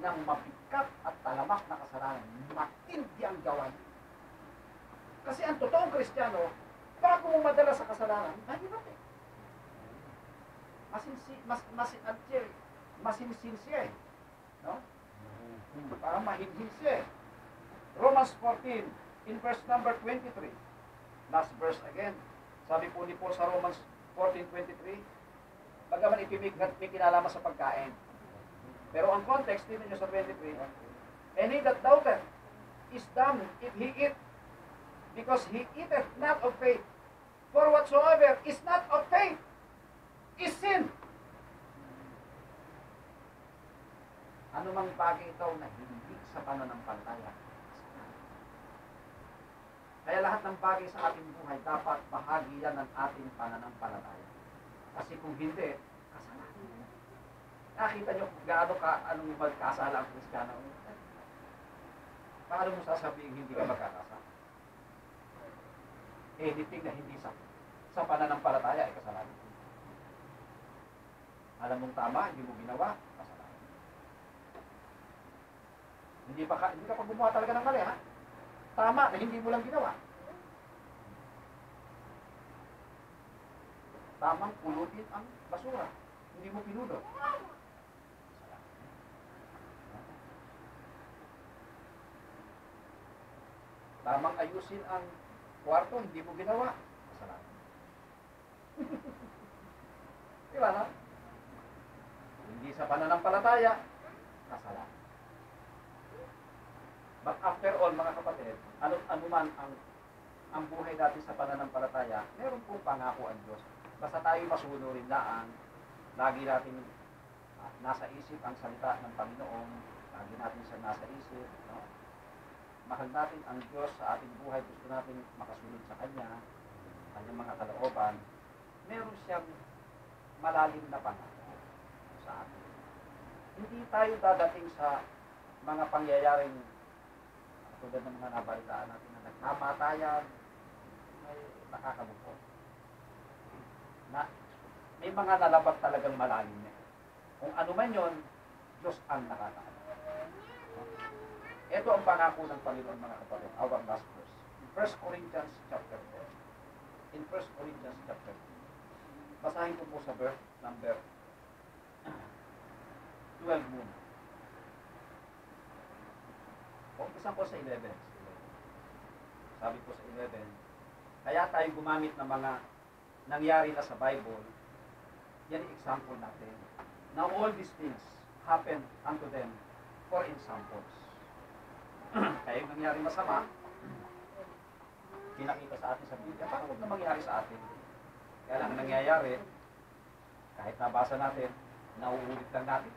ng mabigat at talamak na kasalanan. Matindi ang gawa niya. Kasi ang totoong Kristiyano, bago mo madala sa kasalanan, mahirap eh. Masinsin siya eh. No? Parang mahinhin siya eh. Romans 14, in verse number 23. Last verse again. Sabi po ni Paul sa Romans 14:23, bagaman may kinalaman sa pagkain. Pero ang context, tingnan nyo sa 23, and he that doubteth is damned if he eat, because he eateth not of faith. For whatsoever is not of faith is sin. Ano mang bagay ito na hindi sa pananampalataya. Kaya lahat ng bagay sa ating buhay dapat bahagi yan ng ating pananampalataya. Kasi kung hindi, kasalanan. Nakita nyo kung gaano ka, anong magkasala ang Kristiyano. Paano mo sasabihin hindi ka magkakasala? Anything na hindi sa pananampalataya ay kasalanan. Alam mong tama, hindi mo ginawa, kasalanan. Hindi ka pa gumawa talaga ng mali, ha? Tama na hindi mo lang ginawa. Tamang pulutin ang basura. Hindi mo pinulot. Tamang ayusin ang kwarto, hindi mo ginawa. Kasalanan. Diba na? Hindi sa pananampalataya, kasalanan. But after all, mga kapatid, ano man ang buhay natin sa pananampalataya, meron pong pangako ang Diyos. Basta tayo masunurin lang, lagi natin nasa isip ang salita ng Panginoon, lagi natin siya nasa isip, no? Mahal natin ang Diyos sa ating buhay, gusto natin makasunod sa Kanya, Kanyang mga kalooban, meron siyang malalim na pangako sa atin. Hindi tayo dadating sa mga pangyayaring tulad ng mga nabalitaan natin na nagkamatayan, may nakakabukod. Na, may mga nalabag talagang malalim na. Kung ano man yun, Diyos ang nakakaalam. Ito ang pangako ng Panginoon, mga kapatid, our last verse. In 1 Corinthians chapter 4. In 1 Corinthians chapter 4. Basahin ko po sa verse number 12 muna. Umpisan ko sa 11. Sabi ko sa 11, kaya tayo gumamit ng mga nangyari na sa Bible, yan ang example natin. Now all these things happen unto them for examples. Kaya yung nangyari masama, pinakita sa atin sa Biblia, para huwag na mangyari sa atin. Kaya lang nangyayari, kahit nabasa natin, nauulit lang natin.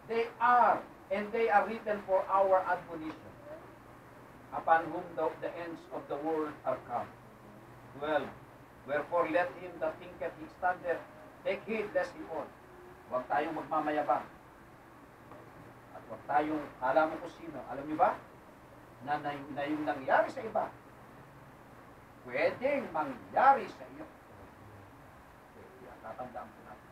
They are written for our admonition, upon whom the ends of the world are come. 12. Wherefore let him that thinketh he standeth take heed lest he fall. Huwag tayong magmamayabang. At huwag tayong, alam mo kung sino, alam niyo ba? Na yung nangyari sa iba, pwedeng mangyari sa iyo. Tatandaan ko natin.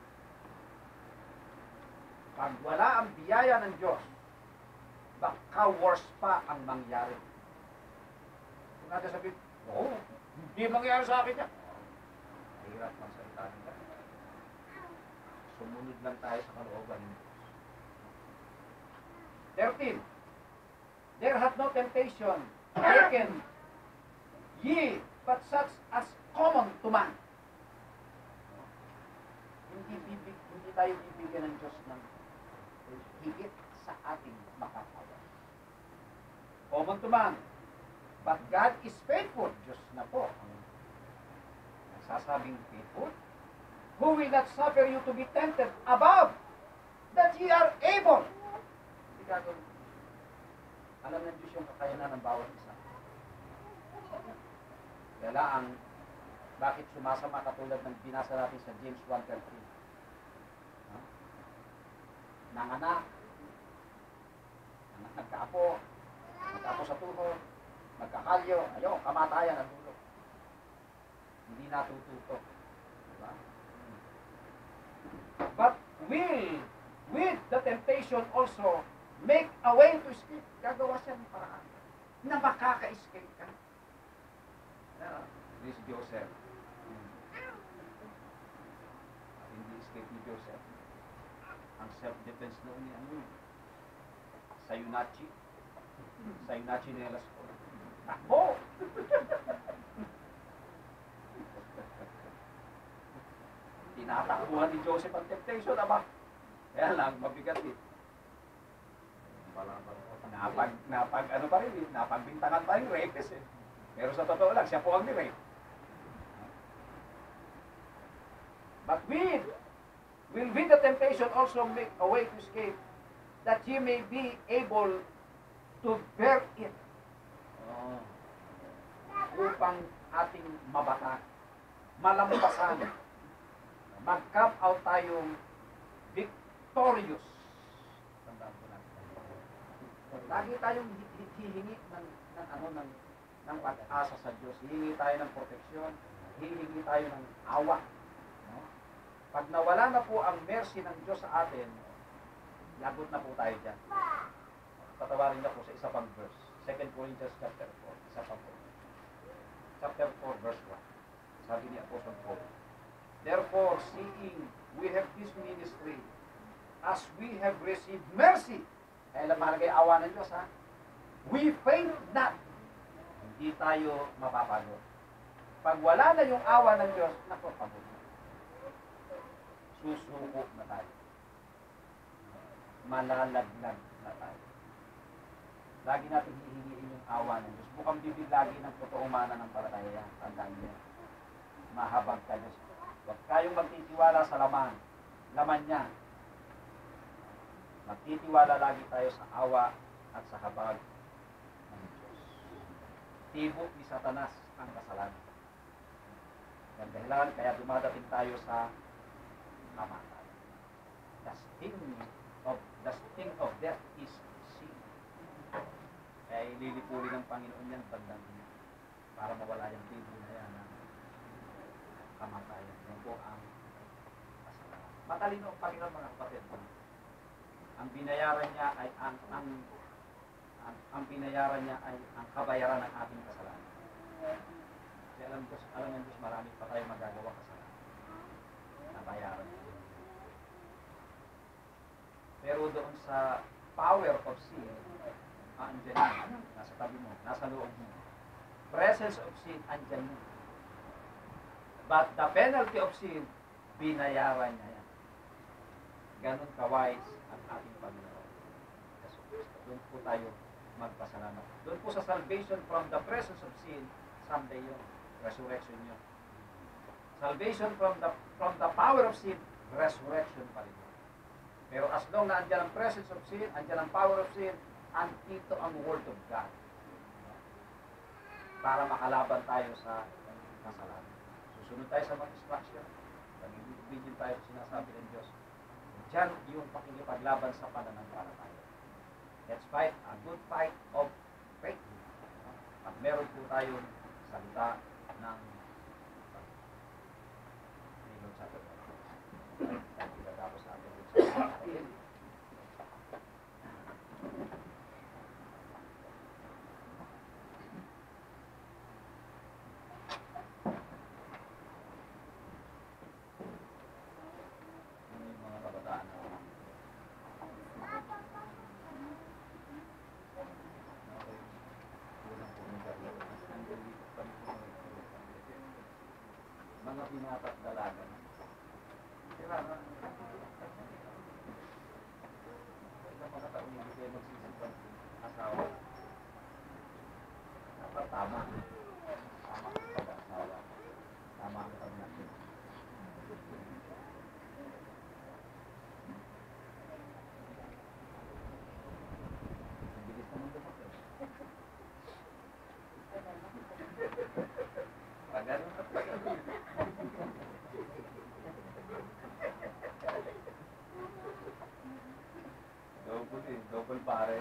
Pag wala ang biyaya ng Diyos, baka worse pa ang mangyari. Kung natin sabihin, hindi mangyari sa akin yan. Mahirap ang salita nila. Sumunod lang tayo sa kalooban ng Diyos. 13. There hath no temptation taken ye, but such as common to man. Hindi tayo bibigyan ng Diyos ng higit sa ating makakaya. Common to man. But God is faithful. Diyos na po ang nagsasabing faithful. Who will not suffer you to be tempted above that ye are able. Hindi gagawin. Alam ng Diyos yung kakayanan ng bawat isa. Kaya ang bakit sumasama katulad ng binasa natin sa James 1:13. Nanganak, nagkaapo sa tuhod, magkakalyo, ayaw, kamatayan ang dulo. Hindi natututo. Diba? But will temptation also make a way to escape. Gagawa siya ng paraan na makaka-escape ka. This Joseph. Hindi escape ni Joseph. Ang self-defense noon ni ano, Sayunachi. Sayunachi nelas ko. Takbo! Tinatakbuhan ni Joseph ang temptation, aba. Kaya lang, mabigat eh. Ano pa rin eh, napagbintangan pa rin, rapist eh. Pero sa totoo lang, siya po ang ni-rape. But will with the temptation also make a way to escape, that ye may be able to bear it. Upang ating mabata, malampasan, mag-come out tayong victorious. Tandaan ko natin. Lagi tayong hihingi ng pag-asa sa Diyos. Hihingi tayo ng proteksyon, hihingi tayo ng awa. No? Pag nawala na po ang mercy ng Diyos sa atin, lagot na po tayo dyan. Patawarin niyo po sa isa pang verse. 2 Corinthians chapter 4. Isa pang verse. Chapter 4 verse 1. Sabi ni Apostle Paul, therefore, seeing we have this ministry, as we have received mercy, kaya lang mahalaga yung awa ng Diyos, ha? We faint not. Hindi tayo mapapagod. Pag wala na yung awa ng Diyos, naku, pagod na. Susuko na tayo. Malalaglag na tayo. Lagi natin hihingiin yung awa ng Diyos. Bukang bibig lagi ng totoong mana ng palataya. Tandaan niyo. Mahabag ka Diyos. Huwag kayong magtitiwala sa laman niya. Magtitiwala lagi tayo sa awa at sa habag ng Diyos. Tibok ni Satanas ang kasalanan. Yan dahilan, kaya dumadating tayo sa kamatayan. The sting of death is sin. Kaya ililipuli ng Panginoon yan bandang niya para mawala yung tibok na yan ng kamatayan. Yan po ang kasalanan. Matalino ang Panginoon, mga kapatid. Ang binayaran niya ay ang binayaran niya ay ang kabayaran ng ating kasalanan. Kasi alam ng Diyos, marami pa tayong magagawa kasalanan. Nabayaran niya. Pero doon sa power of sin, andyan yan. Nasa tabi mo, nasa loob mo. Presence of sin, andyan mo. But the penalty of sin, binayaran niya yan. Ganon ka-wise ang ating Panginoon. Doon po tayo magpasalamat. Doon po sa salvation from the presence of sin, someday yun, resurrection yun. Salvation from the power of sin, resurrection pa rin yun. Pero as long na andyan ang presence of sin, andyan ang power of sin, andito ang word of God. Para makalaban tayo sa kasalanan. Susunod tayo sa mga instruction. Pag-ibigin tayo sa sinasabi ng Diyos. Diyan yung pakikipaglaban sa pananampalataya. Let's fight a good fight of faith. At meron po tayong salita ng Lord sa atin. Tapos sa atin sa atin. Mga binata at dalaga na. Kailangan ilang mga taon hindi kayo magsisipag asawa. Dapat tama. Tama ang pag-asawa. Tama ang pag-asawa. Ang bilis naman dumating. Pag-asawa at pag-asawa. Double pare.